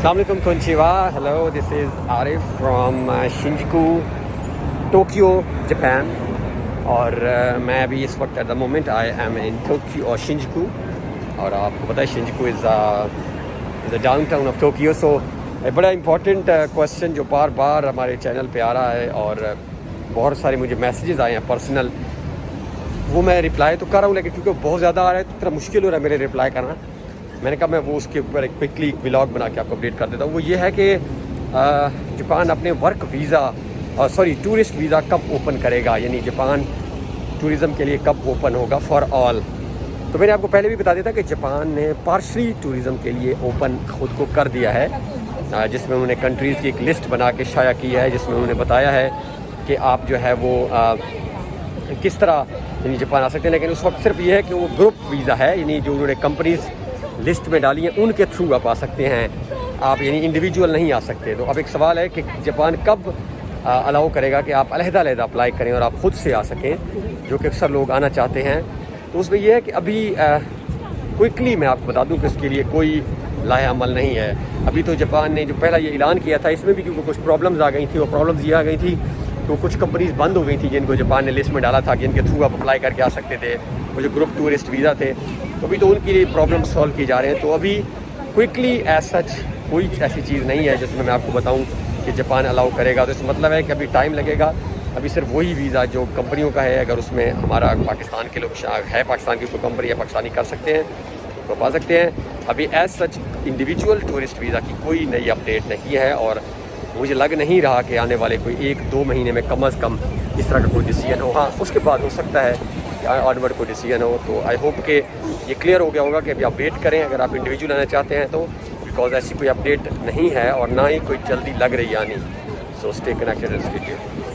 السلام علیکم کنچیوا. Hello, this is Arif from Shinjuku, Tokyo, Japan. اور میں ابھی اس وقت at the moment I am in Tokyo اور شنجوکو. اور آپ کو پتہ ہے Shinjuku is a downtown of Tokyo. So بڑا امپورٹنٹ کویسچن جو بار بار ہمارے چینل پہ آ رہا ہے اور بہت سارے مجھے میسیجز آئے ہیں پرسنل, وہ میں رپلائی تو کر رہا ہوں لیکن کیونکہ بہت زیادہ آ رہا ہے تو تھوڑا مشکل ہو رہا ہے میرے رپلائی کرنا. میں نے کہا میں وہ اس کے اوپر ایک کوئکلی ولاگ بنا کے آپ کو اپڈیٹ کر دیتا ہوں. وہ یہ ہے کہ جاپان اپنے ورک ویزا ٹورسٹ ویزا کب اوپن کرے گا, یعنی جاپان ٹورزم کے لیے کب اوپن ہوگا فار آل. تو میں نے آپ کو پہلے بھی بتا دیا تھا کہ جاپان نے پارشلی ٹورزم کے لیے اوپن خود کو کر دیا ہے, جس میں انہوں نے کنٹریز کی ایک لسٹ بنا کے شائع کی ہے, جس میں انہوں نے بتایا ہے کہ آپ جو ہے وہ کس طرح یعنی جاپان آ سکتے ہیں. لیکن اس وقت صرف یہ ہے کہ وہ گروپ ویزا ہے, یعنی جو انہوں نے کمپنیز لسٹ میں ڈالی ہیں ان کے تھرو آپ آ سکتے ہیں, آپ یعنی انڈیویجول نہیں آ سکتے. تو اب ایک سوال ہے کہ جاپان کب الاؤ کرے گا کہ آپ علیحدہ علیحدہ اپلائی کریں اور آپ خود سے آ سکیں, جو کہ اکثر لوگ آنا چاہتے ہیں. تو اس میں یہ ہے کہ ابھی کوئکلی میں آپ کو بتا دوں کہ اس کے لیے کوئی لاہ عمل نہیں ہے. ابھی تو جاپان نے جو پہلا یہ اعلان کیا تھا اس میں بھی کیونکہ کچھ پرابلمز آ گئی تھیں, وہ پرابلمز یہ آ گئی تھی تو کچھ کمپنیز بند ہو گئی تھیں جن کو جاپان نے لسٹ میں ڈالا تھا کہ ان کے تھرو آپ اپلائی کر کے آ سکتے تھے, وہ جو گروپ ٹورسٹ ویزا تھے. تو ابھی تو ان کی پرابلم سالو کی جا رہے ہیں. تو ابھی کوئکلی ایز سچ کوئی ایسی چیز نہیں ہے جس میں آپ کو بتاؤں کہ جاپان الاؤ کرے گا. تو اس کا مطلب ہے کہ ابھی ٹائم لگے گا. ابھی صرف وہی ویزا جو کمپنیوں کا ہے, اگر اس میں ہمارا پاکستان کے لوگ ہے, پاکستان کی کوئی کمپنی یا پاکستانی کر سکتے ہیں تو پا سکتے ہیں. ابھی as such individual tourist visa کی کوئی نئی اپڈیٹ نہیں ہے, اور مجھے لگ نہیں رہا کہ آنے والے کوئی 1-2 مہینے میں کم از کم اس طرح کا کوئی ڈیسیجن ہو. ہاں اس کے بعد ہو سکتا ہے کہ آنورڈ کوئی ڈیسیجن ہو. تو آئی ہوپ کہ یہ کلیئر ہو گیا ہوگا کہ ابھی آپ ویٹ کریں اگر آپ انڈیویجول آنا چاہتے ہیں تو, بیکاز ایسی کوئی اپڈیٹ نہیں ہے اور نہ ہی کوئی جلدی لگ رہی آنی. So stay connected.